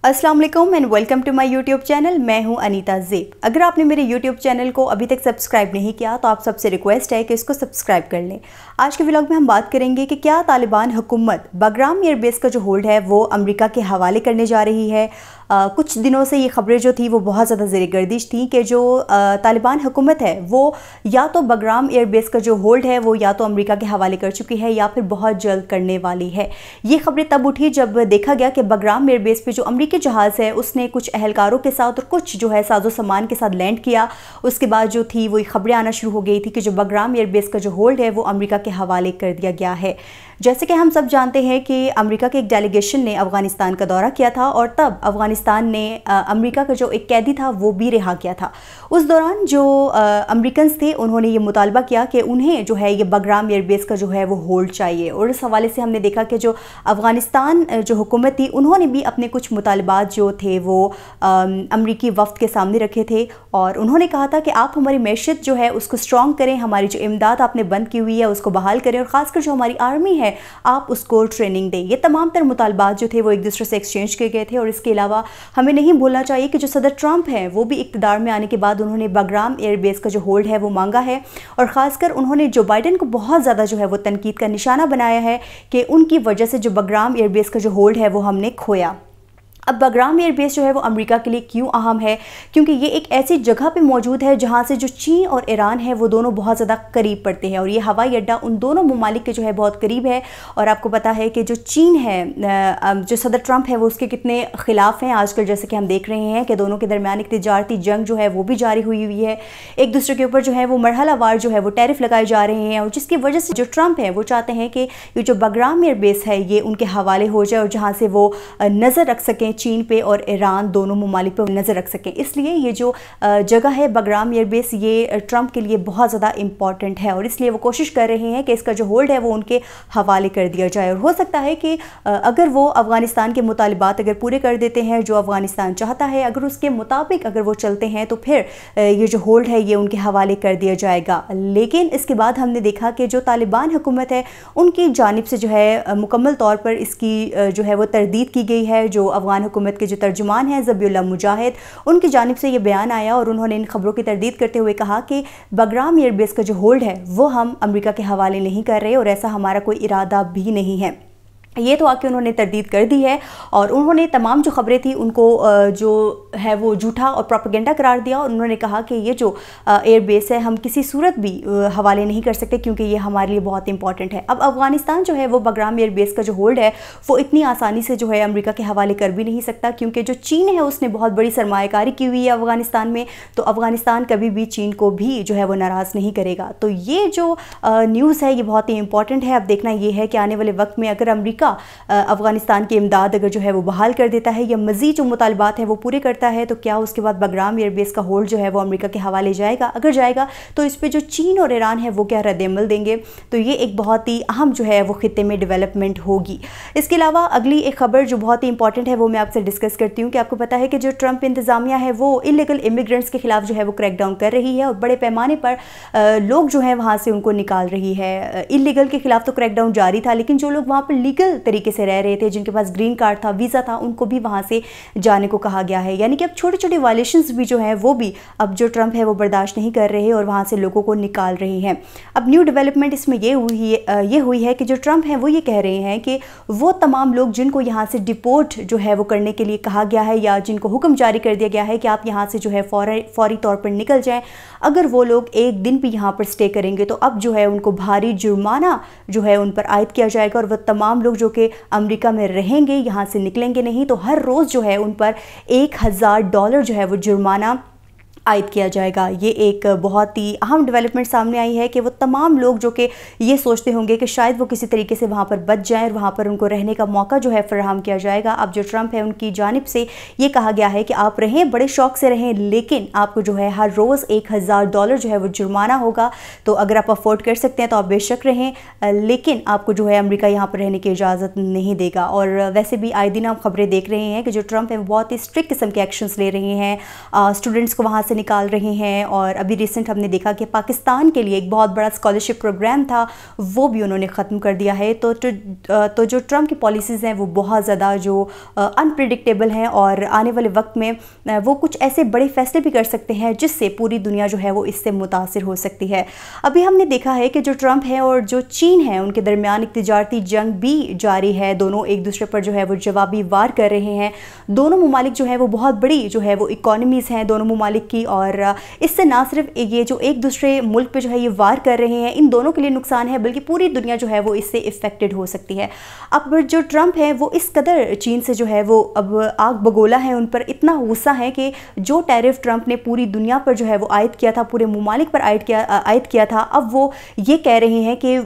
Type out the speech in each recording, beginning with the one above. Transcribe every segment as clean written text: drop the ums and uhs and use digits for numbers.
अस्सलाम वालेकुम and welcome to my YouTube channel. मैं हूं अनीता ज़ेब। अगर आपने मेरे यूट्यूब चैनल को अभी तक सब्सक्राइब नहीं किया तो आप सबसे रिक्वेस्ट है कि इसको सब्सक्राइब कर लें। आज के व्लॉग में हम बात करेंगे कि क्या तालिबान हुकूमत बगराम एयरबेस का जो होल्ड है वो अमेरिका के हवाले करने जा रही है। कुछ दिनों से ये खबरें जो थी वो बहुत ज़्यादा ज़ेर-ए-गर्दिश थी कि जो तालिबान हुकूमत है वो या तो बगराम एयरबेस का जो होल्ड है वो या तो अमेरिका के हवाले कर चुकी है या फिर बहुत जल्द करने वाली है। ये खबरें तब उठी जब देखा गया कि बगराम एयरबेस पे जो अमेरिकी जहाज़ है उसने कुछ अहलकारों के साथ और कुछ जो है साजो सामान के साथ लैंड किया। उसके बाद जो थी वो खबरें आना शुरू हो गई थी कि जो बगराम एयरबेस का जो होल्ड है वो अमेरिका के हवाले कर दिया गया है। जैसे कि हम सब जानते हैं कि अमेरिका के एक डेलीगेशन ने अफ़गानिस्तान का दौरा किया था और तब अफ़गानिस्तान ने अमेरिका का जो एक कैदी था वो भी रिहा किया था। उस दौरान जो अमेरिकन्स थे उन्होंने ये मुतालबा किया कि उन्हें जो है ये बगराम एयरबेस का जो है वो होल्ड चाहिए। और इस हवाले से हमने देखा कि जो अफ़गानिस्तान जो हुकूमत थी उन्होंने भी अपने कुछ मुतालबात जो थे वो अमरीकी वफ़द के सामने रखे थे और उन्होंने कहा था कि आप हमारी मैशियत जो है उसको स्ट्रॉन्ग करें, हमारी जो इमदाद आपने बंद की हुई है उसको बहाल करें और ख़ासकर जो हमारी आर्मी है आप उसको ट्रेनिंग दें। ये तमाम तर मुतालबात जो थे वो एक दूसरे से एक्सचेंज किए गए थे। और इसके अलावा हमें नहीं भूलना चाहिए कि जो सदर ट्रंप हैं वो भी इक़्तिदार में आने के बाद उन्होंने बगराम एयरबेस का जो होल्ड है वो मांगा है और ख़ासकर उन्होंने जो बाइडन को बहुत ज़्यादा जो है वो तनकीद का निशाना बनाया है कि उनकी वजह से जो बगराम एयरबेस का जो होल्ड है वो हमने खोया। अब बगराम एयरबेस जो है वो अमेरिका के लिए क्यों अहम है, क्योंकि ये एक ऐसी जगह पे मौजूद है जहाँ से जो चीन और ईरान है वो दोनों बहुत ज़्यादा करीब पड़ते हैं और ये हवाई अड्डा उन दोनों ममालिक के जो है बहुत करीब है। और आपको पता है कि जो चीन है, जो सदर ट्रंप है वो उसके कितने ख़िलाफ़ हैं आजकल, जैसे कि हम देख रहे हैं कि दोनों के दरमियान एक तिजारती जंग जो है वो भी जारी हुई है। एक दूसरे के ऊपर जो है वो मरहलावार जो है वो टैरिफ लगाए जा रहे हैं और जिसकी वजह से जो ट्रंप है वो चाहते हैं कि ये जो बगराम एयरबेस है ये उनके हवाले हो जाए और जहाँ से वो नज़र रख सकें चीन पे और ईरान दोनों ममालिक पे नज़र रख सकें। इसलिए ये जो जगह है बगराम एयरबेस ये ट्रंप के लिए बहुत ज़्यादा इंपॉर्टेंट है और इसलिए वो कोशिश कर रहे हैं कि इसका जो होल्ड है वो उनके हवाले कर दिया जाए। और हो सकता है कि अगर वो अफ़गानिस्तान के मुतालिबात अगर पूरे कर देते हैं जो अफ़गानिस्तान चाहता है, अगर उसके मुताबिक अगर वो चलते हैं तो फिर ये जो होल्ड है ये उनके हवाले कर दिया जाएगा। लेकिन इसके बाद हमने देखा कि जो तालिबान हुकूमत है उनकी जानिब से जो है मुकम्मल तौर पर इसकी जो है वो तरदीद की गई है। जो अफ़गान हुकूमत के जो तर्जुमान हैं ज़बीउल्लाह मुजाहिद, उनकी जानिब से ये बयान आया और उन्होंने इन खबरों की तरदीद करते हुए कहा कि बगराम एयरबेस का जो होल्ड है वो हम अमेरिका के हवाले नहीं कर रहे और ऐसा हमारा कोई इरादा भी नहीं है। ये तो आके उन्होंने तरदीद कर दी है और उन्होंने तमाम जो खबरें थी उनको जो है वो झूठा और प्रोपेगेंडा करार दिया और उन्होंने कहा कि ये जो एयरबेस है हम किसी सूरत भी हवाले नहीं कर सकते क्योंकि ये हमारे लिए बहुत इंपॉर्टेंट है। अब अफ़गानिस्तान जो है वो बगराम एयरबेस का जो होल्ड है वो इतनी आसानी से जो है अमेरिका के हवाले कर भी नहीं सकता क्योंकि जो चीन है उसने बहुत बड़ी सरमायाकारी की हुई है अफ़गानिस्तान में, तो अफ़गानिस्तान कभी भी चीन को भी जो है वो नाराज़ नहीं करेगा। तो ये जो न्यूज़ है ये बहुत ही इंपॉर्टेंट है। अब देखना ये है कि आने वाले वक्त में अगर अमेरिका अफ़गानिस्तान की इमदाद अगर जो है वो बहाल कर देता है या मज़ीद जो मुतालबात है वो पूरे करता है तो क्या उसके बाद बगराम एयरबेस का होल्ड जो है वो अमेरिका के हवाले जाएगा। अगर जाएगा तो इस पर जो चीन और ईरान है वो क्या रद्द-ए-अमल देंगे, तो ये एक बहुत ही अहम जो है वो खित्ते में डेवलपमेंट होगी। इसके अलावा अगली एक खबर जो बहुत ही इंपॉर्टेंट है वो मैं आपसे डिस्कस करती हूँ कि आपको पता है कि जो ट्रंप इंतज़ामिया है वो इलीगल इमिग्रेंट्स के खिलाफ जो है वो क्रैकडाउन कर रही है और बड़े पैमाने पर लोग जो हैं वहाँ से उनको निकाल रही है। इलीगल के खिलाफ तो क्रैकडाउन जारी था लेकिन जो लोग वहाँ पर लीगल तरीके से रह रहे थे, जिनके पास ग्रीन कार्ड था, वीज़ा था, उनको भी वहाँ से जाने को कहा गया है। यानी कि अब छोटे छोटे वायलेशंस भी जो हैं वो भी अब जो ट्रंप है वो बर्दाश्त नहीं कर रहे और वहाँ से लोगों को निकाल रहे हैं। अब न्यू डेवलपमेंट इसमें ये हुई है कि जो ट्रंप है वो ये कह रहे हैं कि वो तमाम लोग जिनको यहाँ से डिपोर्ट जो है वो करने के लिए कहा गया है या जिनको हुक्म जारी कर दिया गया है कि आप यहाँ से जो है फौरी तौर पर निकल जाएँ, अगर वो लोग एक दिन भी यहाँ पर स्टे करेंगे तो अब जो है उनको भारी जुर्माना जो है उन पर आयद किया जाएगा और वह तमाम लोग जो कि अमेरिका में रहेंगे यहाँ से निकलेंगे नहीं तो हर रोज़ जो है उन पर $1000 जो है वो जुर्माना आयद किया जाएगा। ये एक बहुत ही अहम डेवलपमेंट सामने आई है कि वो तमाम लोग जो कि ये सोचते होंगे कि शायद वो किसी तरीके से वहाँ पर बच जाएं और वहाँ पर उनको रहने का मौका जो है फराहम किया जाएगा। अब जो ट्रंप है उनकी जानिब से ये कहा गया है कि आप रहें, बड़े शौक से रहें, लेकिन आपको जो है हर रोज़ $1000 जो है वो जुर्माना होगा। तो अगर आप अफोर्ड कर सकते हैं तो आप बेशक रहें, लेकिन आपको जो है अमेरिका यहाँ पर रहने की इजाज़त नहीं देगा। और वैसे भी आए दिन आप खबरें देख रहे हैं कि जो ट्रंप है वो बहुत ही स्ट्रिक्ट किस्म के एक्शंस ले रहे हैं, स्टूडेंट्स को वहाँ से निकाल रहे हैं। और अभी रिसेंट हमने देखा कि पाकिस्तान के लिए एक बहुत बड़ा स्कॉलरशिप प्रोग्राम था, वो भी उन्होंने ख़त्म कर दिया है। तो जो ट्रम्प की पॉलिसीज़ हैं वो बहुत ज़्यादा जो अनप्रिडिक्टेबल हैं और आने वाले वक्त में वो कुछ ऐसे बड़े फैसले भी कर सकते हैं जिससे पूरी दुनिया जो है वो इससे मुतासिर हो सकती है। अभी हमने देखा है कि जो ट्रम्प है और जो चीन है उनके दरमियान एक तिजारती जंग भी जारी है। दोनों एक दूसरे पर जो है वो जवाबी वार कर रहे हैं। दोनों ममालिक जो है वो बहुत बड़ी जो है वो इकॉनमीज़ हैं दोनों ममालिक की, और इससे ना सिर्फ ये जो एक दूसरे मुल्क पे जो है ये वार कर रहे हैं इन दोनों के लिए नुकसान है, बल्कि पूरी दुनिया जो है वो इससे इफ़ेक्टेड हो सकती है। अब जो ट्रम्प है वो इस कदर चीन से जो है वो अब आग बगोला है, उन पर इतना गुस्सा है कि जो टैरिफ ट्रम्प ने पूरी दुनिया पर जो है वो आयद किया था, पूरे ममालिक पर आयद किया था, अब वो ये कह रहे हैं कि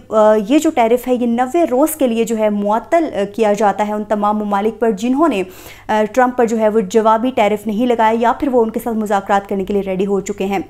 ये जो टैरिफ है ये 90 रोज़ के लिए जो है मुअत्तल किया जाता है उन तमाम ममालिक पर जिन्होंने ट्रम्प पर जो है वो जवाबी टैरिफ नहीं लगाया या फिर वो उनके साथ मुज़ाकरात करने के लिए रेडी हो चुके हैं।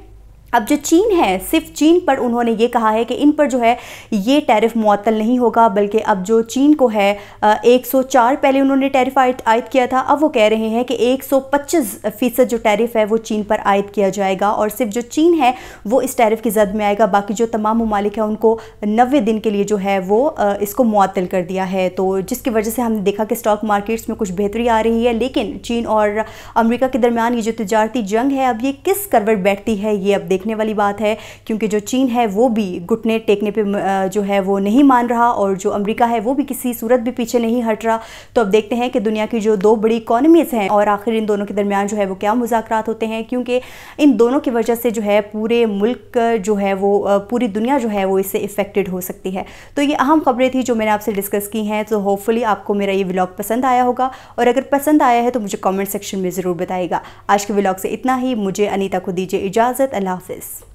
अब जो चीन है, सिर्फ चीन पर उन्होंने ये कहा है कि इन पर जो है ये टैरिफ मुअत्तल नहीं होगा, बल्कि अब जो चीन को है 104 पहले उन्होंने टैरिफ आयद किया था, अब वो कह रहे हैं कि 125% जो टैरिफ है वो चीन पर आयद किया जाएगा और सिर्फ जो चीन है वो इस टैरिफ की जद में आएगा। बाकी जो तमाम ममालिक हैं उनको 90 दिन के लिए जो है वो इसको मुअत्तल कर दिया है। तो जिसकी वजह से हमने देखा कि स्टॉक मार्केट्स में कुछ बेहतरी आ रही है, लेकिन चीन और अमेरिका के दरमियान ये जो तिजारती जंग है अब ये किस करवट बैठती है ये अब देखने वाली बात है, क्योंकि जो चीन है वो भी घुटने टेकने पे जो है वो नहीं मान रहा और जो अमेरिका है वो भी किसी सूरत भी पीछे नहीं हट रहा। तो अब देखते हैं कि दुनिया की जो दो बड़ी इकॉनमीज़ हैं और आखिर इन दोनों के दरमियान जो है वो क्या मुज़ाकरात होते हैं, क्योंकि इन दोनों की वजह से जो है पूरे मुल्क जो है वो पूरी दुनिया जो है वो इससे इफ़ेक्टेड हो सकती है। तो ये अहम खबरें थी जो मैंने आपसे डिस्कस की हैं। तो होपफुली आपको मेरा ये व्लॉग पसंद आया होगा, और अगर पसंद आया है तो मुझे कमेंट सेक्शन में ज़रूर बताइएगा। आज के व्लॉग से इतना ही, मुझे अनीता को दीजिए इजाज़त। अल्लाह हाफ़िज़।